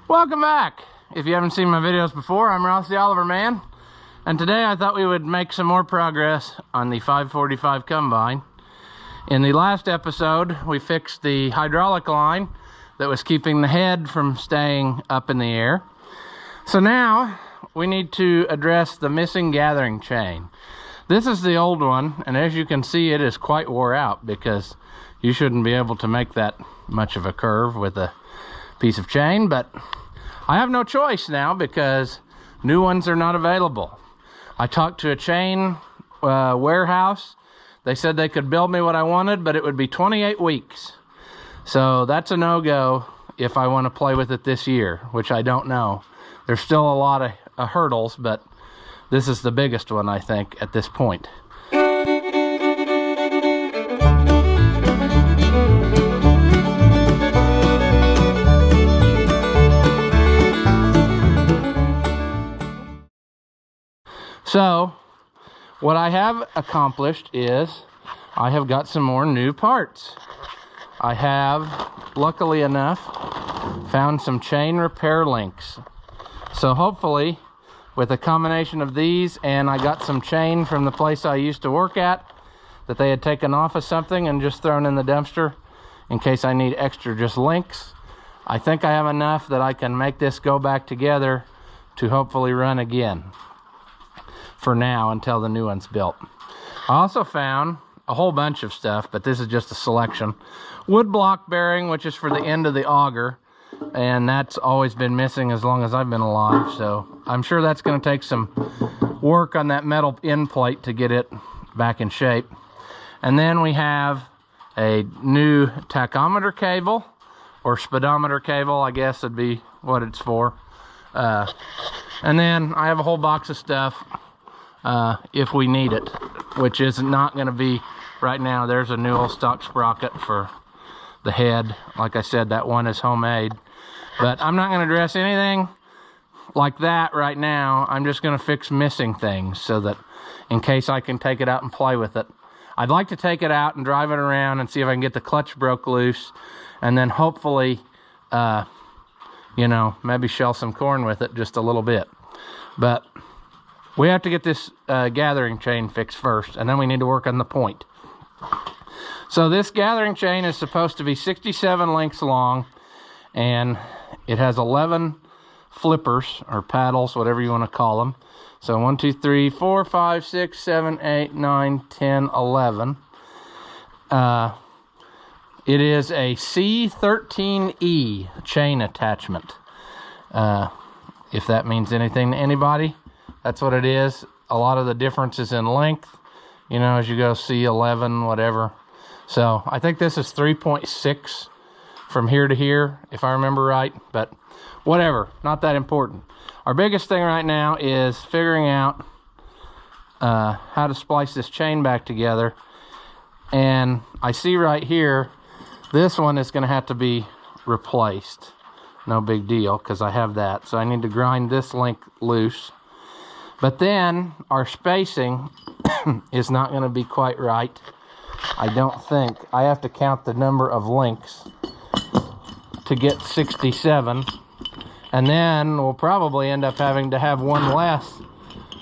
Welcome back. If you haven't seen my videos before, I'm Ross the Oliver Man, and today I thought we would make some more progress on the 545 combine. In the last episode, we fixed the hydraulic line that was keeping the head from staying up in the air. So now we need to address the missing gathering chain. This is the old one, and as you can see, it is quite wore out because you shouldn't be able to make that much of a curve with a piece of chain, but I have no choice now because new ones are not available. I talked to a chain warehouse. They said they could build me what I wanted, but it would be 28 weeks. So that's a no-go if I want to play with it this year, which I don't know. There's still a lot of hurdles, but this is the biggest one, I think, at this point. So, what I have accomplished is I have got some more new parts. I have, luckily enough, found some chain repair links. So hopefully, with a combination of these, and I got some chain from the place I used to work at that they had taken off of something and just thrown in the dumpster in case I need extra just links. I think I have enough that I can make this go back together to hopefully run again for now until the new one's built. I also found a whole bunch of stuff, but this is just a selection. Wood block bearing, which is for the end of the auger, and that's always been missing as long as I've been alive, so I'm sure that's going to take some work on that metal end plate to get it back in shape. And then we have a new tachometer cable, or speedometer cable, I guess would be what it's for. And then I have a whole box of stuff if we need it, which is not going to be right now. There's a new old stock sprocket for the head. Like I said, that one is homemade, but I'm not going to address anything like that right now. I'm just going to fix missing things so that in case I can take it out and play with it. I'd like to take it out and drive it around and see if I can get the clutch broke loose, and then hopefully you know, maybe shell some corn with it just a little bit. But we have to get this gathering chain fixed first, and then we need to work on the point. So this gathering chain is supposed to be 67 lengths long, and it has 11 flippers, or paddles, whatever you want to call them. So 1, 2, 3, 4, 5, 6, 7, 8, 9, 10, 11. It is a C13E chain attachment. If that means anything to anybody, that's what it is. A lot of the difference is in length, you know, as you go C11, whatever. So I think this is 3.6 from here to here, if I remember right, but whatever, not that important. Our biggest thing right now is figuring out how to splice this chain back together. And I see right here, this one is going to have to be replaced. No big deal, because I have that. So I need to grind this link loose. But then our spacing is not going to be quite right, I don't think. I have to count the number of links to get 67. And then we'll probably end up having to have one less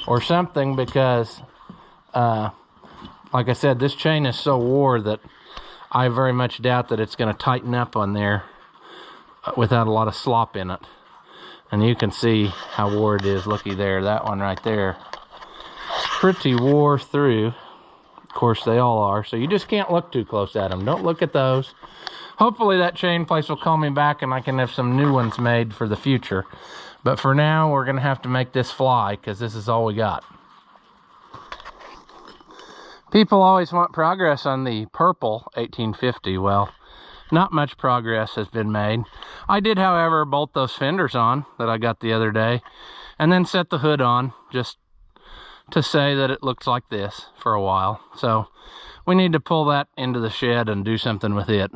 or something because, like I said, this chain is so wore that I very much doubt that it's going to tighten up on there without a lot of slop in it. And you can see how wore it is. Looky there, that one right there. Pretty wore through. Of course, they all are. So you just can't look too close at them. Don't look at those. Hopefully that chain place will call me back and I can have some new ones made for the future. But for now, we're going to have to make this fly because this is all we got. People always want progress on the purple 1850. Well, not much progress has been made. I did, however, bolt those fenders on that I got the other day and then set the hood on just to say that it looks like this for a while. So we need to pull that into the shed and do something with it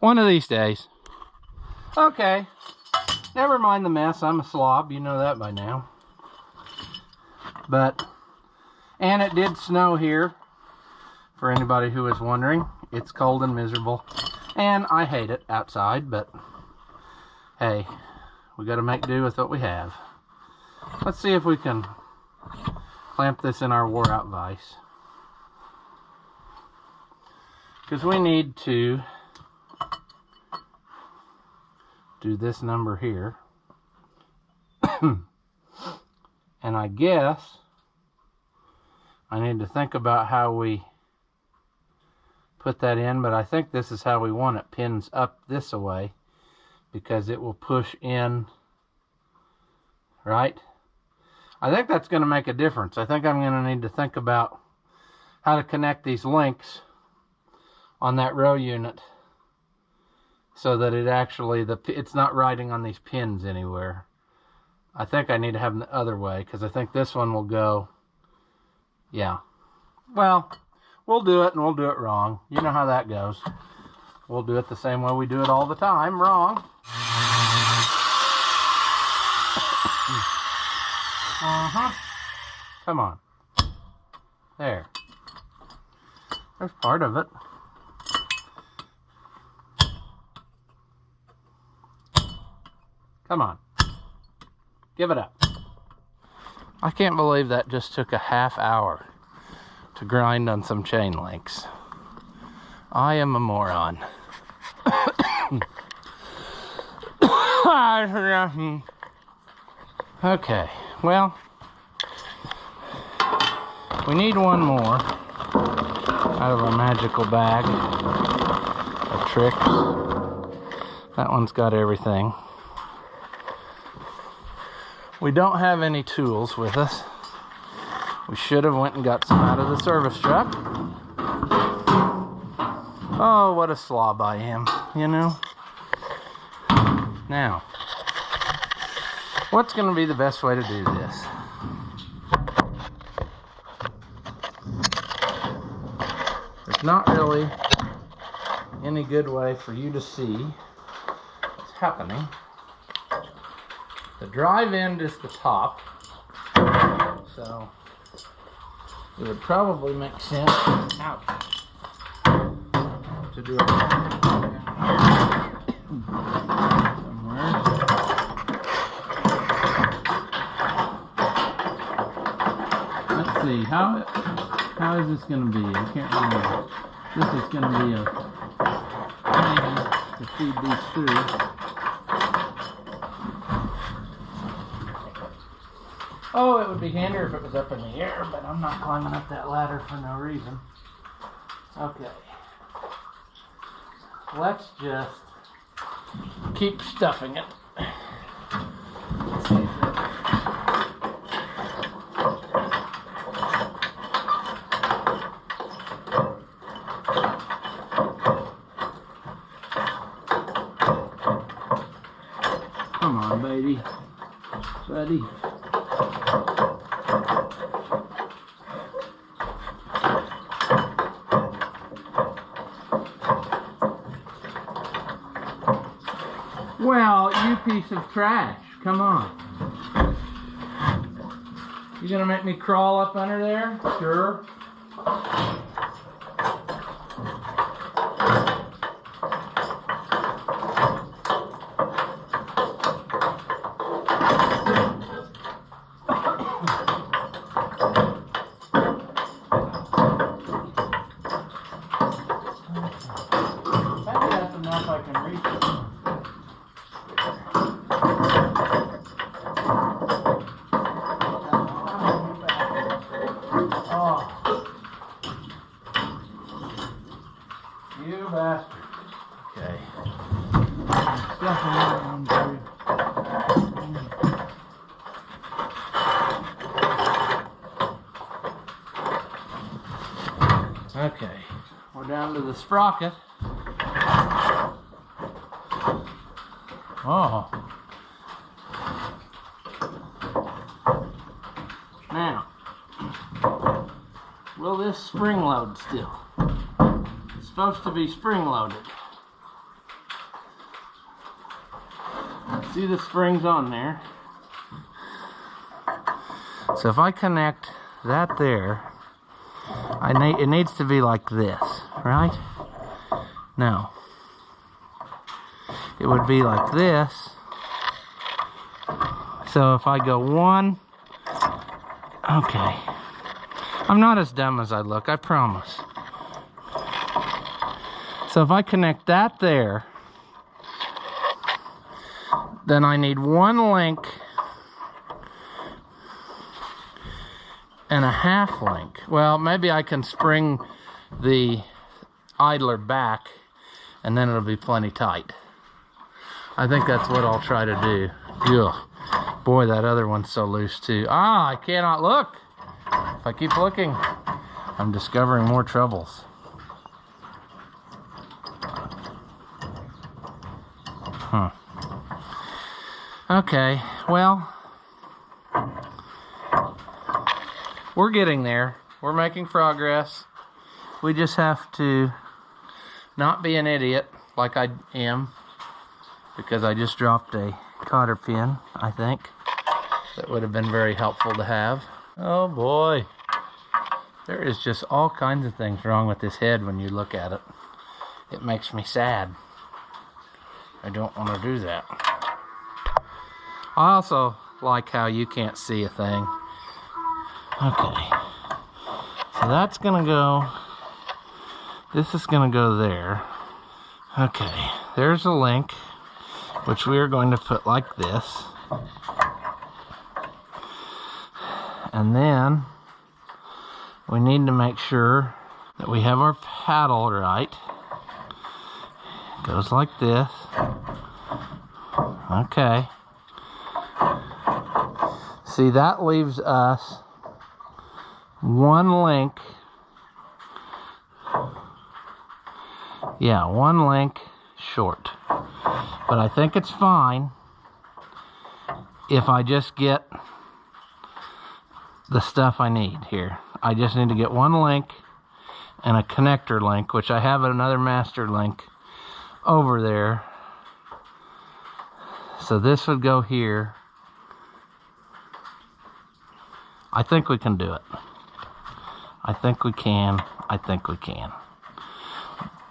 one of these days. Okay, never mind the mess. I'm a slob, you know that by now. And it did snow here, for anybody who is wondering. It's cold and miserable, and I hate it outside, but hey, We got to make do with what we have. Let's see if we can clamp this in our wore out vise, because we need to do this number here. And I guess I need to think about how we put that in, but I think this is how we want it. Pins up this way, because it will push in, right? I think that's going to make a difference. I think I'm going to need to think about how to connect these links on that row unit so that it actually, it's not riding on these pins anywhere. I think I need to have them the other way, because I think this one will go, yeah. Well, we'll do it, and we'll do it wrong. You know how that goes. We'll do it the same way we do it all the time, wrong. Come on. There. There's part of it. Come on. Give it up. I can't believe that just took a half hour to grind on some chain links. I am a moron. Okay, well, we need one more out of our magical bag of tricks. That one's got everything. We don't have any tools with us. We should have went and got some out of the service truck. Oh, what a slob I am, you know. Now, what's going to be the best way to do this? There's not really any good way for you to see what's happening. The drive end is the top, so it would probably make sense to do it somewhere. Let's see, how is this going to be? I can't remember. This is going to be a thing to feed these through. Oh, it would be handier if it was up in the air, but I'm not climbing up that ladder for no reason. Okay. Let's just keep stuffing it. Come on, baby. Buddy. Well, you piece of trash. Come on. You gonna make me crawl up under there? Sure. That's enough I can reach it. You bastard. Okay. Okay. We're down to the sprocket. Oh. Now, will this spring load still? It's supposed to be spring loaded. See the springs on there. So if I connect that there, it needs to be like this, right? No. It would be like this, So if I go one, okay. I'm not as dumb as I look, I promise. So if I connect that there, then I need one link and a half link. Well, maybe I can spring the idler back and then it'll be plenty tight. I think that's what I'll try to do. Ugh. Boy, that other one's so loose too. Ah, I cannot look. If I keep looking, I'm discovering more troubles. Okay, well, we're getting there. We're making progress. We just have to not be an idiot like I am, because I just dropped a cotter pin, I think. That would have been very helpful to have. Oh boy. There is just all kinds of things wrong with this head when you look at it. It makes me sad. I don't want to do that. I also like how you can't see a thing. Okay. So that's gonna go, this is gonna go there. Okay, there's a link, which we are going to put like this. And then we need to make sure that we have our paddle right. It goes like this. Okay. See, that leaves us one link. Yeah, one link short. But I think it's fine if I just get the stuff I need here. I just need to get one link and a connector link, which I have another master link over there. So this would go here. I think we can do it. I think we can. I think we can.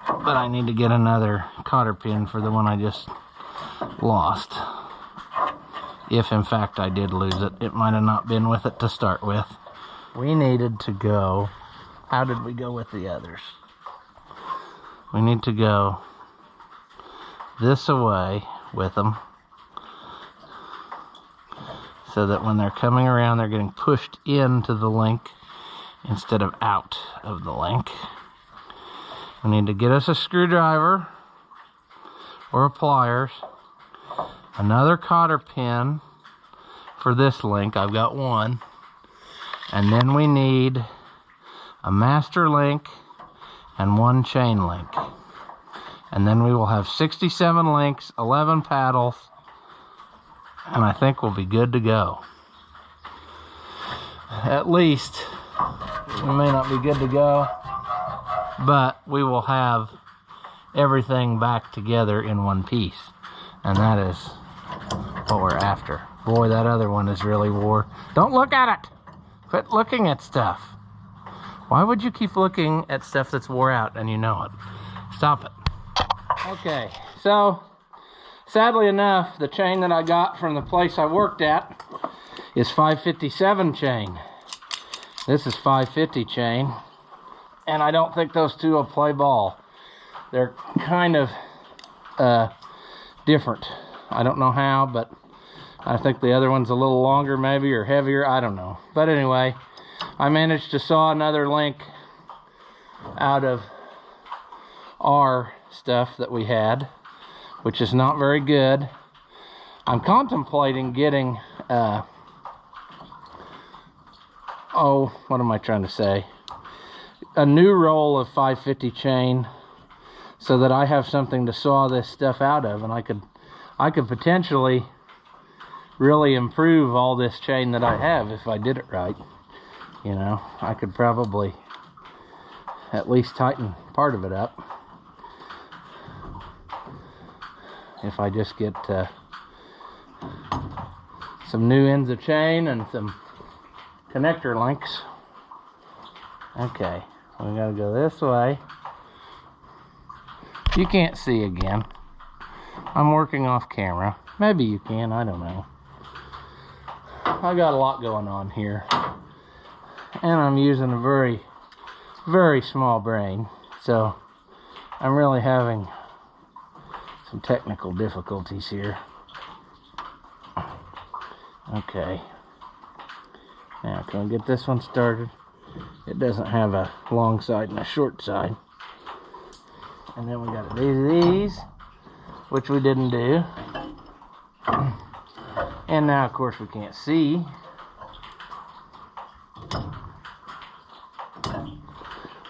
But I need to get another cotter pin for the one I just lost. If in fact I did lose it. It might have not been with it to start with. We needed to go, how did we go with the others? We need to go this away with them, so that when they're coming around, they're getting pushed into the link instead of out of the link. We need to get us a screwdriver or a pliers, another cotter pin for this link. I've got one. And then we need a master link and one chain link. And then we will have 67 links, 11 paddles, and I think we'll be good to go. At least, we may not be good to go, but we will have everything back together in one piece. And that is what we're after. Boy, that other one is really wore. Don't look at it! Quit looking at stuff. Why would you keep looking at stuff that's wore out and you know it? Stop it. Okay, so sadly enough, the chain that I got from the place I worked at is 557 chain. This is 550 chain, and I don't think those two will play ball. They're kind of different. I don't know how, but I think the other one's a little longer maybe, or heavier, I don't know. But anyway, I managed to saw another link out of our stuff that we had, which is not very good. I'm contemplating getting, what am I trying to say? A new roll of 550 chain so that I have something to saw this stuff out of, and I could potentially really improve all this chain that I have if I did it right. You know, I could probably at least tighten part of it up if I just get some new ends of chain and some connector links. Okay, we gotta go this way. You can't see again. I'm working off camera. Maybe you can, I don't know. I got a lot going on here. And I'm using a very, very small brain. So I'm really having some technical difficulties here. Okay. Now, can we get this one started? It doesn't have a long side and a short side. And then we got to do these, which we didn't do. And now, of course, we can't see.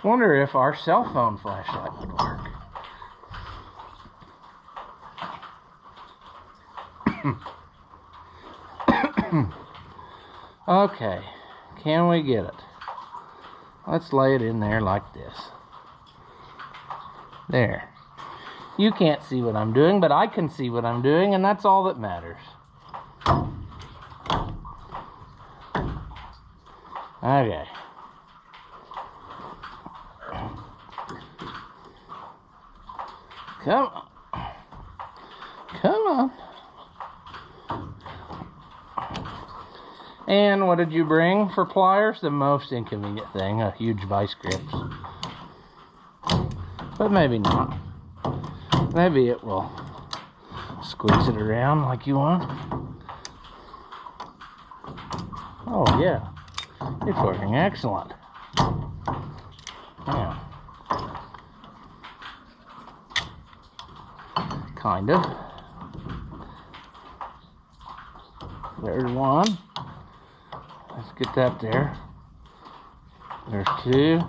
Wonder if our cell phone flashlight would work. Okay, can we get it? Let's lay it in there like this. There. You can't see what I'm doing, but I can see what I'm doing, and that's all that matters. Okay. Come on. Come on. And what did you bring for pliers? The most inconvenient thing, a huge vice grip. But maybe not. Maybe it will squeeze it around like you want. Oh yeah, it's working excellent. Yeah. Kind of. There's one. Let's get that there. There's two.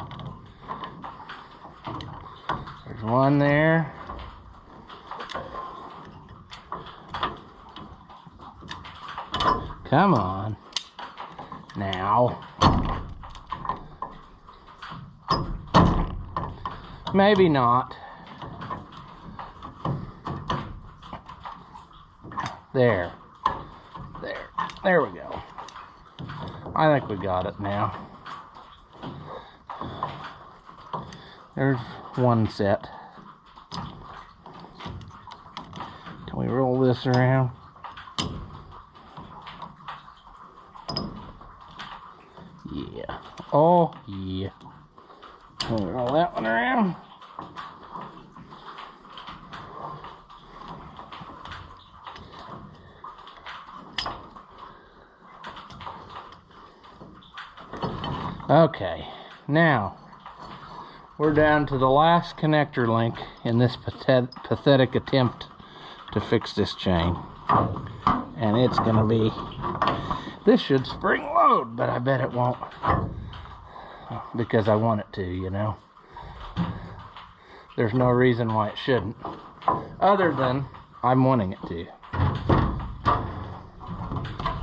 There's one there. Come on. Now. Maybe not. There. There. There we go. I think we got it now. There's one set. Can we roll this around? Yeah. Oh, yeah. Can we roll that one around? Okay, now we're down to the last connector link in this pathetic attempt to fix this chain. And it's gonna be, this should spring load, but I bet it won't, because I want it to, you know. There's no reason why it shouldn't, other than I'm wanting it to.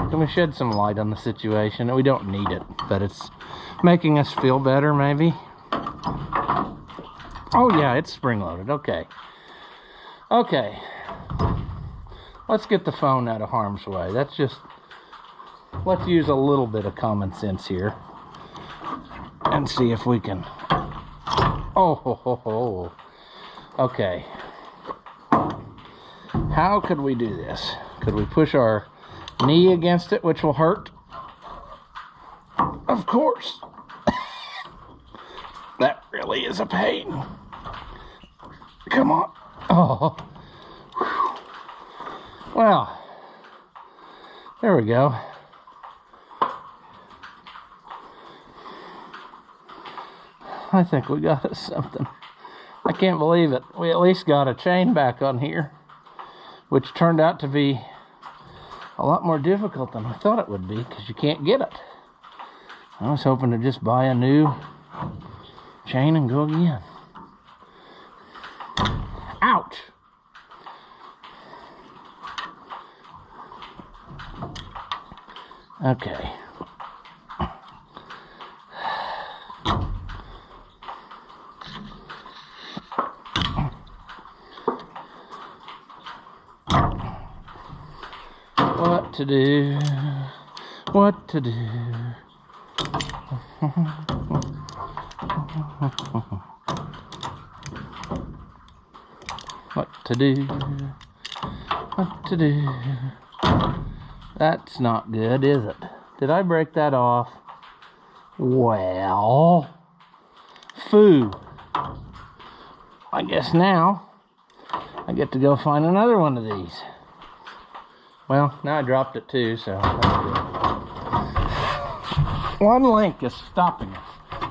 Can we shed some light on the situation? We don't need it, but it's making us feel better, maybe. Oh yeah, it's spring-loaded. Okay. Okay. Let's get the phone out of harm's way. Let's use a little bit of common sense here and see if we can. Oh, ho, ho, ho. Okay. How could we do this? Could we push our knee against it, which will hurt? Of course. That really is a pain. Come on. Oh. Whew. Well, there we go. I think we got us something. I can't believe it. We at least got a chain back on here, which turned out to be a lot more difficult than I thought it would be, because you can't get it. I was hoping to just buy a new chain and go again. Ouch! Okay. What to do? What to do? What to do? What to do? That's not good, is it? Did I break that off? Well, foo. I guess now I get to go find another one of these. Well, now I dropped it too, so that's good. One link is stopping us.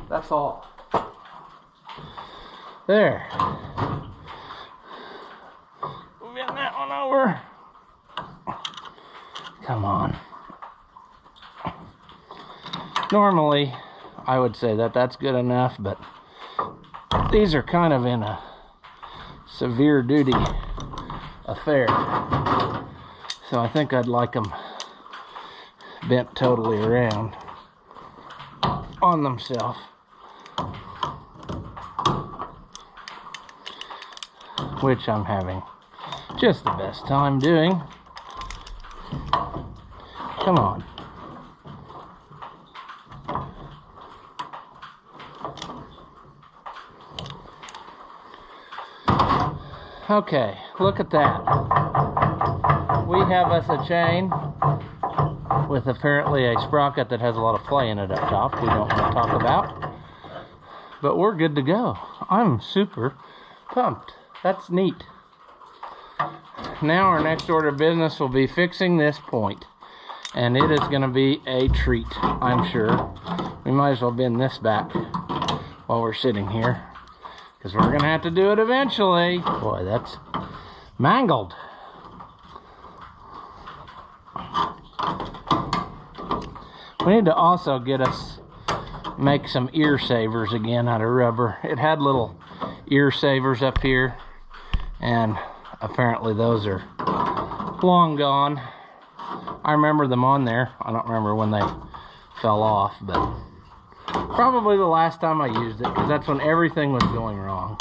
That's all. There. Moving that one over. Come on. Normally, I would say that that's good enough, but these are kind of in a severe duty affair. So I think I'd like them bent totally around on themselves. Which I'm having just the best time doing. Come on. Okay, look at that. We have us a chain with apparently a sprocket that has a lot of play in it up top we don't want to talk about. But we're good to go. I'm super pumped. That's neat. Now our next order of business will be fixing this point. And it is going to be a treat, I'm sure. We might as well bend this back while we're sitting here, because we're going to have to do it eventually. Boy, that's mangled. We need to also make some ear savers again out of rubber. It had little ear savers up here, and apparently those are long gone. I remember them on there. I don't remember when they fell off, but probably the last time I used it, because that's when everything was going wrong.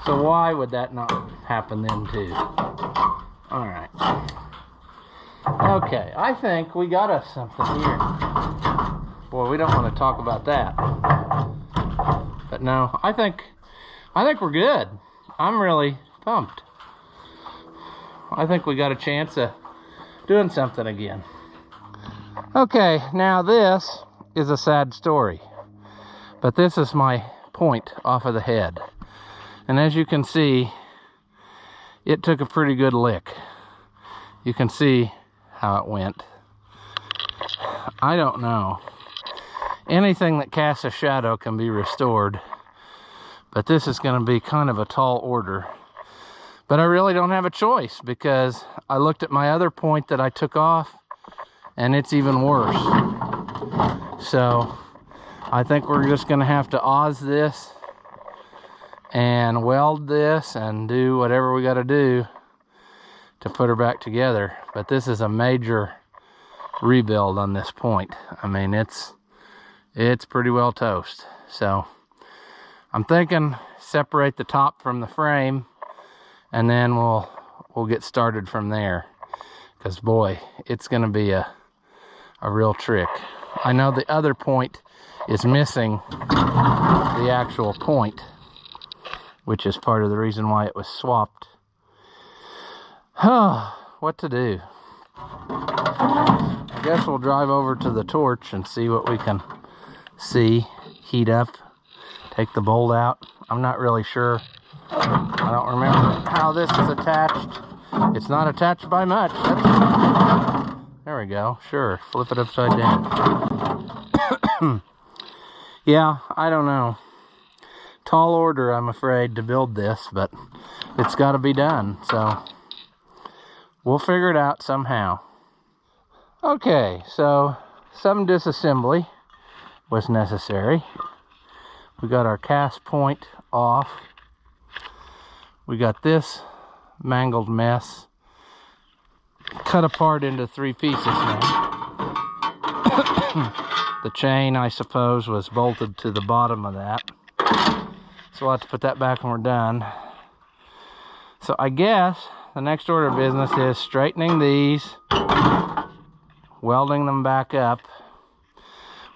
So why would that not happen then too? All right. Okay, I think we got us something here. Boy, we don't want to talk about that. But no, I think we're good. I'm really pumped. I think we got a chance of doing something again. Okay, now this is a sad story, but this is my point off of the head, and as you can see, it took a pretty good lick. You can see how it went. I don't know. Anything that casts a shadow can be restored, but this is going to be kind of a tall order. But I really don't have a choice, because I looked at my other point that I took off, and it's even worse. So I think we're just going to have to Oz this and weld this and do whatever we got to do to put her back together. But this is a major rebuild on this point. I mean, it's pretty well toast. So I'm thinking separate the top from the frame, and then we'll get started from there, because boy, it's going to be a real trick. I know the other point is missing the actual point, which is part of the reason why it was swapped. What to do? I guess we'll drive over to the torch and see what we can see, heat up, take the bolt out. I'm not really sure. I don't remember how this is attached. It's not attached by much. There we go. Sure, flip it upside down. Yeah, I don't know. Tall order, I'm afraid, to build this, but it's got to be done. So we'll figure it out somehow. Okay, so some disassembly was necessary. We got our cast point off. We got this mangled mess cut apart into 3 pieces now. The chain, I suppose, was bolted to the bottom of that. So we'll have to put that back when we're done. So I guess the next order of business is straightening these, welding them back up.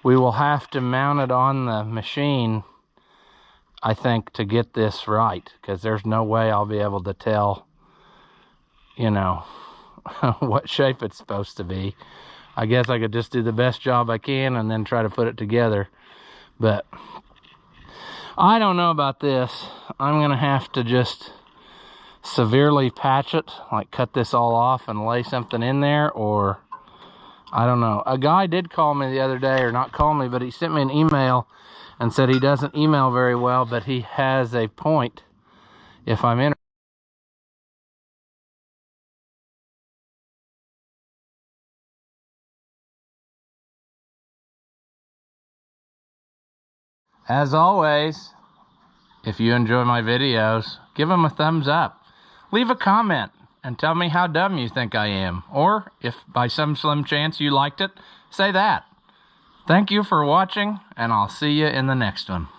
We will have to mount it on the machine, I think, to get this right, because there's no way I'll be able to tell, you know, what shape it's supposed to be I guess I could just do the best job I can and then try to put it together. But I don't know about this. I'm gonna have to just severely patch it, like cut this all off and lay something in there, or I don't know. A guy did call me the other day, or not call me, but he sent me an email and said he doesn't email very well, but he has a point if I'm in. As always, if you enjoy my videos, give them a thumbs up. Leave a comment and tell me how dumb you think I am. Or if by some slim chance you liked it, say that. Thank you for watching, and I'll see you in the next one.